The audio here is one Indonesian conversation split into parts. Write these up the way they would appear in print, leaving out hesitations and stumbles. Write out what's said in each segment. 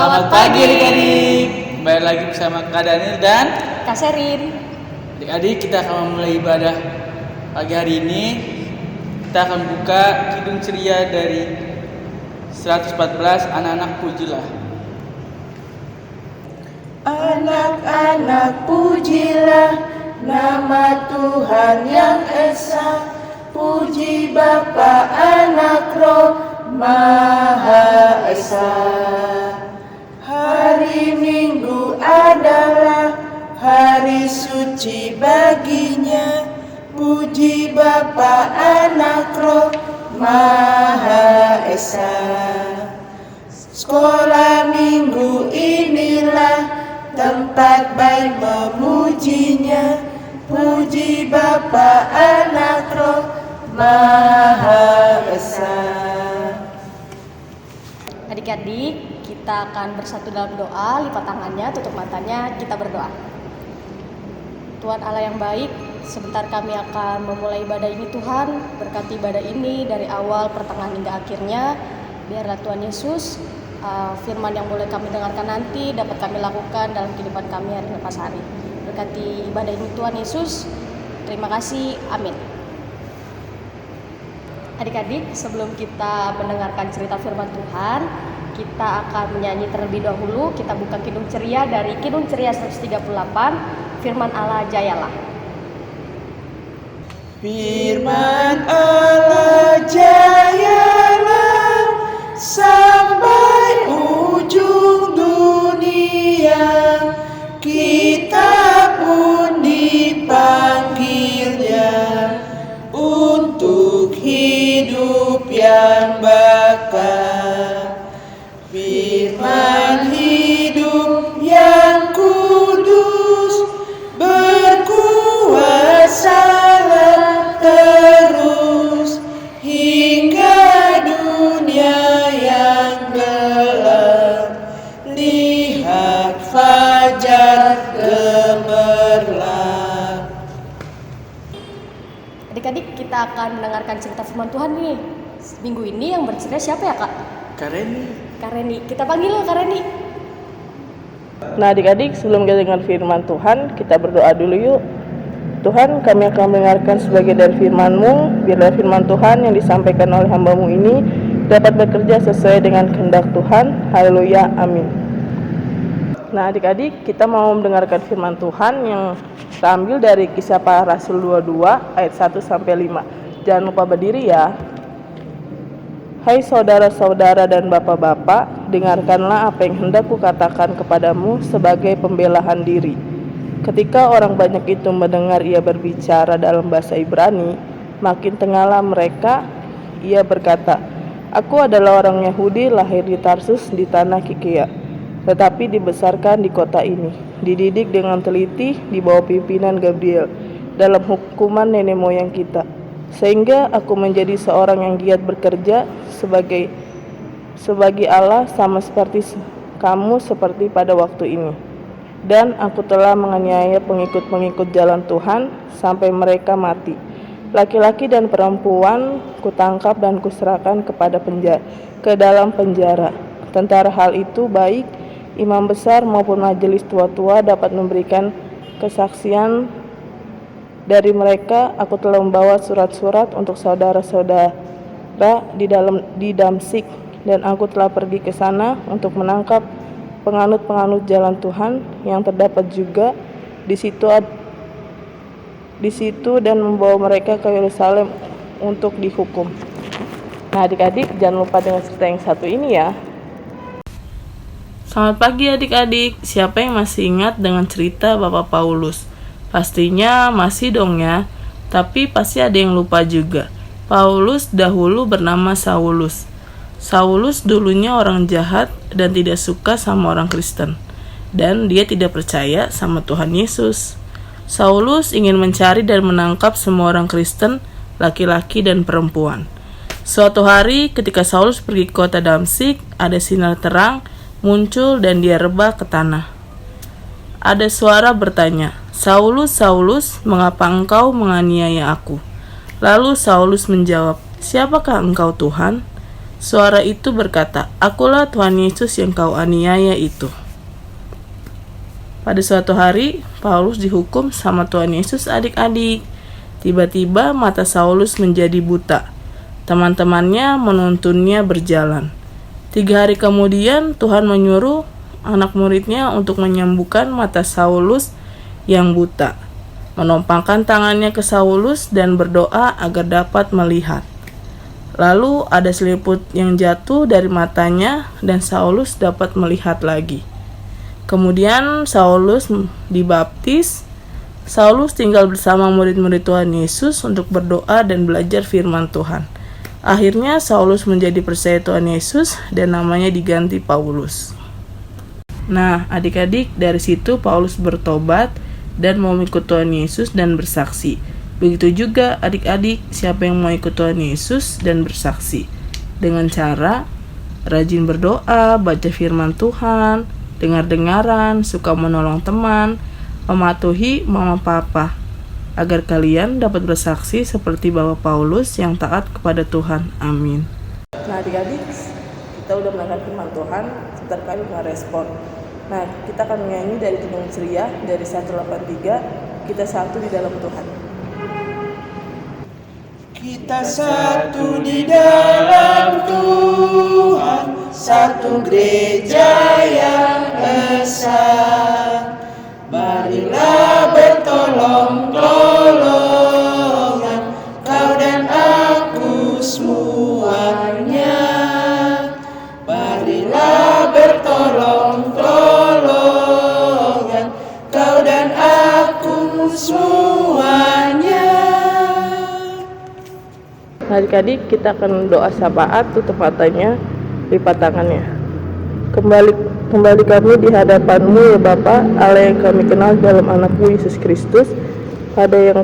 Selamat pagi adik-adik. Kembali lagi bersama Kak Daniel dan Kak Sherin. Adik-adik, kita akan memulai ibadah pagi hari ini. Kita akan buka Kidung Ceria dari 114, Anak-anak Pujilah. Anak-anak pujilah nama Tuhan yang esa. Puji Bapa, Anak, Roh Maha Esa. Hari Minggu adalah hari suci baginya. Puji Bapa, Anak, Roh Maha Esa. Sekolah minggu inilah tempat baik memujinya. Puji Bapa, Anak, Roh Maha Esa. Adik-adik, kita akan bersatu dalam doa. Lipat tangannya, tutup matanya, kita berdoa. Tuhan Allah yang baik, sebentar kami akan memulai ibadah ini. Tuhan, berkati ibadah ini dari awal, pertengahan hingga akhirnya. Biarlah Tuhan Yesus, firman yang boleh kami dengarkan nanti dapat kami lakukan dalam kehidupan kami hari lepas hari. Berkati ibadah ini Tuhan Yesus. Terima kasih. Amin. Adik-adik, sebelum kita mendengarkan cerita firman Tuhan, kita akan menyanyi terlebih dahulu. Kita buka Kidung Ceria dari Kidung Ceria 138, Firman Allah Jayalah. Firman Allah jayalah sampai ujung dunia. Kita pun dipanggilnya untuk hidup yang bakal. Firman hidup yang kudus berkuasalah terus hingga dunia yang gelap. Lihat fajar gemerlap. Adik-adik, kita akan mendengarkan cerita firman Tuhan nih. Minggu ini yang bercerita siapa ya, Kak? Kak Reni. Kak Reni. Kita panggil loh Kak Reni. Nah adik-adik, sebelum kita dengar firman Tuhan, kita berdoa dulu yuk. Tuhan, kami akan mendengarkan sebagai dari firman-Mu. Biarlah firman Tuhan yang disampaikan oleh hamba-Mu ini dapat bekerja sesuai dengan kehendak Tuhan. Haleluya, amin. Nah adik-adik, kita mau mendengarkan firman Tuhan yang terambil dari Kisah Para Rasul 22 ayat 1-5. Jangan lupa berdiri ya. Hai saudara-saudara dan bapak-bapak, dengarkanlah apa yang hendak kukatakan kepadamu sebagai pembelaan diri. Ketika orang banyak itu mendengar ia berbicara dalam bahasa Ibrani, makin tengahlah mereka. Ia berkata, "Aku adalah orang Yahudi, lahir di Tarsus di tanah Kikea, tetapi dibesarkan di kota ini, dididik dengan teliti di bawah pimpinan Gabriel dalam hukuman nenek moyang kita. Sehingga aku menjadi seorang yang giat bekerja sebagai Allah sama seperti kamu seperti pada waktu ini. Dan aku telah menganiaya pengikut-pengikut jalan Tuhan sampai mereka mati. Laki-laki dan perempuan kutangkap dan kuserahkan ke dalam penjara. Tentara hal itu baik imam besar maupun majelis tua-tua dapat memberikan kesaksian. Dari mereka aku telah membawa surat-surat untuk saudara-saudara di Damsyik, dan aku telah pergi ke sana untuk menangkap penganut-penganut jalan Tuhan yang terdapat juga di situ dan membawa mereka ke Yerusalem untuk dihukum." Nah adik-adik, jangan lupa dengan cerita yang satu ini ya. Selamat pagi adik-adik. Siapa yang masih ingat dengan cerita Bapak Paulus? Pastinya masih dong ya. Tapi pasti ada yang lupa juga. Paulus dahulu bernama Saulus. Saulus dulunya orang jahat dan tidak suka sama orang Kristen. Dan dia tidak percaya sama Tuhan Yesus. Saulus ingin mencari dan menangkap semua orang Kristen, laki-laki dan perempuan. Suatu hari ketika Saulus pergi ke kota Damsyik, ada sinar terang muncul dan dia rebah ke tanah. Ada suara bertanya, "Saulus, Saulus, mengapa engkau menganiaya aku?" Lalu Saulus menjawab, "Siapakah engkau Tuhan?" Suara itu berkata, "Akulah Tuhan Yesus yang kau aniaya itu." Pada suatu hari, Paulus dihukum sama Tuhan Yesus adik-adik. Tiba-tiba mata Saulus menjadi buta. Teman-temannya menuntunnya berjalan. 3 hari kemudian, Tuhan menyuruh anak muridnya untuk menyembuhkan mata Saulus yang buta, menompangkan tangannya ke Saulus dan berdoa agar dapat melihat. Lalu ada seliput yang jatuh dari matanya dan Saulus dapat melihat lagi. Kemudian Saulus dibaptis. Saulus tinggal bersama murid-murid Tuhan Yesus untuk berdoa dan belajar firman Tuhan. Akhirnya Saulus menjadi percaya Tuhan Yesus dan namanya diganti Paulus. Nah, adik-adik, dari situ Paulus bertobat dan mau ikut Tuhan Yesus dan bersaksi. Begitu juga adik-adik, siapa yang mau ikut Tuhan Yesus dan bersaksi dengan cara rajin berdoa, baca firman Tuhan, dengar-dengaran, suka menolong teman, mematuhi mama papa, agar kalian dapat bersaksi seperti Bapak Paulus yang taat kepada Tuhan. Amin. Nah, adik-adik, kita udah mendengar firman Tuhan, sebentar kali merespon. Nah, kita akan menyanyi dari Kidung Ceria dari 183, kita satu di dalam Tuhan. Kita satu di dalam Tuhan, satu gereja yang esa. Marilah bertolong-tolongan, kau dan aku semuanya. Marilah bertolong-tolongan, kau dan aku semuanya. Adik-adik, kita akan doa syafaat, tutup matanya, lipat tangannya. Kembali kami di hadapan-Mu ya Bapa, Allah yang kami kenal dalam anak-Mu Yesus Kristus. Pada yang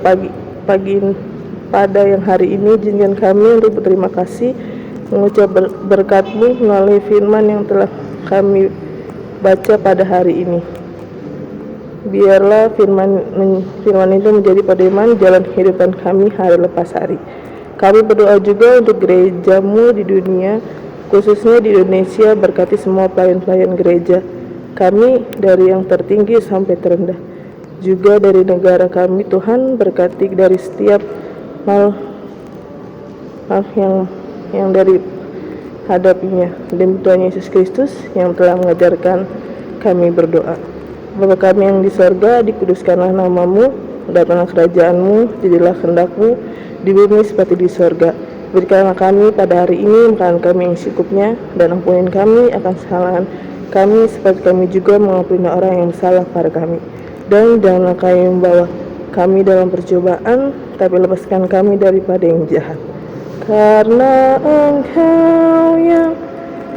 hari ini izinkan kami untuk berterima kasih, mengucap berkat-Mu melalui firman yang telah kami baca pada hari ini. Biarlah firman itu menjadi pedoman jalan kehidupan kami hari lepas hari. Kami berdoa juga untuk gereja-Mu di dunia, khususnya di Indonesia. Berkati semua pelayan-pelayan gereja kami dari yang tertinggi sampai terendah, juga dari negara kami. Tuhan, berkati dari setiap hal yang dari hadapinya. Demi Tuhan Yesus Kristus yang telah mengajarkan kami berdoa. Bapa kami yang di sorga, dikuduskanlah nama-Mu, datanglah kerajaan-Mu, jadilah kehendak-Mu di bumi seperti di sorga. Berikanlah kami pada hari ini makanan kami yang secukupnya, dan ampuni kami akan kesalahan kami seperti kami juga mengampuni orang yang bersalah pada kami. Dan janganlah kami membawa kami dalam percobaan, tapi lepaskan kami daripada yang jahat. Karena Engkau yang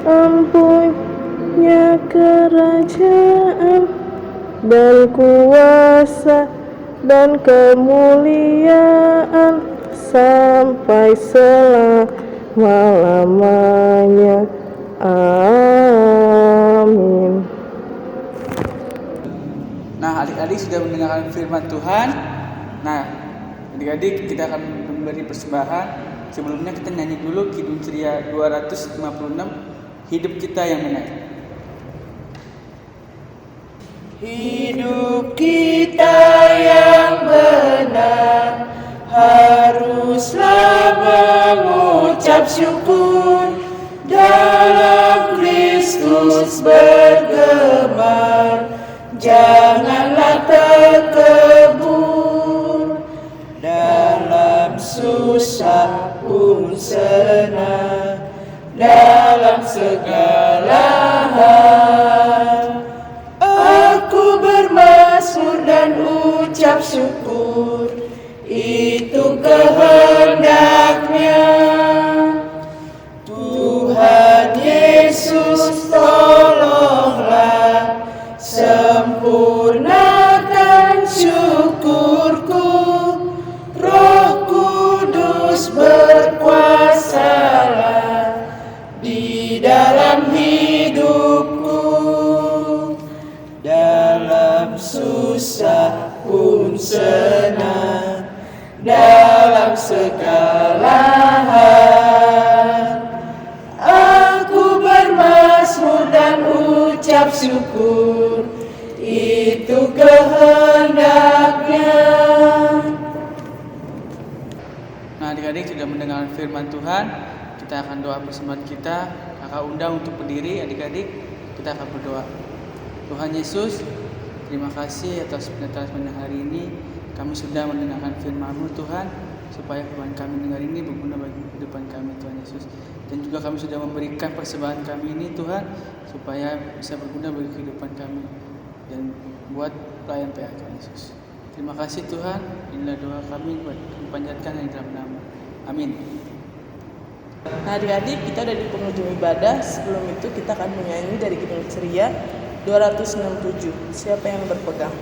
mempunyai kerajaan dan kuasa dan kemuliaan sampai selama-lamanya. Amin. Nah, adik-adik sudah mendengarkan firman Tuhan. Nah, adik-adik, kita akan memberi persembahan. Sebelumnya kita nyanyi dulu Kidung Ceria 256, Hidup Kita Yang Benar. Hidup kita yang benar haruslah mengucap syukur, dalam Kristus bergemar, janganlah terkebur, dalam susah pun senang, dalam segala hal aku bermazmur dan ucap syukur, itu kehendaknya. Tuhan Yesus, tolonglah sempurnakan syukurku, Roh Kudus berkuasalah di dalam hidupku, dalam susah pun senang, dalam segala hal mengucap syukur, itu kehendaknya. Nah, adik-adik sudah mendengar firman Tuhan. Kita akan doa persembahan kita. Kakak undang untuk berdiri, adik-adik. Kita akan berdoa. Tuhan Yesus, terima kasih atas penetapan hari ini. Kami sudah mendengarkan firman-Mu Tuhan, supaya firman kami dengar ini berguna bagi kehidupan kami Tuhan Yesus. Dan juga kami sudah memberikan persembahan kami ini Tuhan, supaya bisa berguna bagi kehidupan kami dan buat pelayan PA Tuhan Yesus. Terima kasih Tuhan, inilah doa kami buat dipanjatkan di dalam nama. Amin. Nah adik-adik, kita udah di penghujung ibadah. Sebelum itu kita akan menyanyi dari Kidung Ceria 267. Siapa yang berpegang?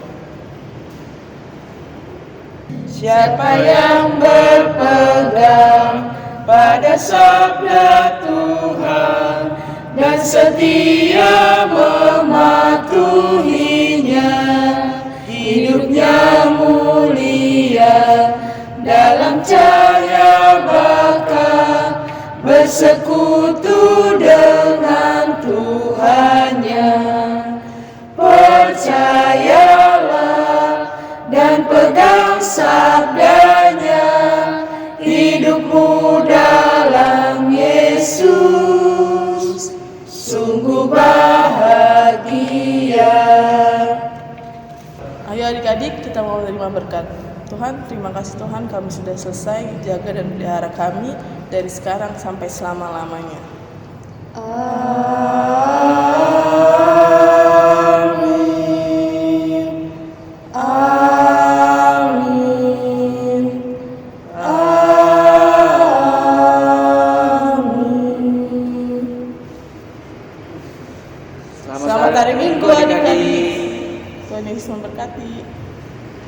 Siapa yang berpegang pada sabda Tuhan dan setia mematuhinya, hidupnya mulia dalam cahaya baka, bersekutu dengan Tuhannya. Percayalah dan pegang sabdanya, hidupmu dalam Yesus sungguh bahagia. Ayo adik-adik, kita mau menerima berkat. Tuhan, terima kasih Tuhan, kami sudah selesai jaga dan pelihara kami dari sekarang sampai selama-lamanya. Amin. Amin. Amin. Selamat hari Minggu adik-adik. Tuhan Yesus memberkati.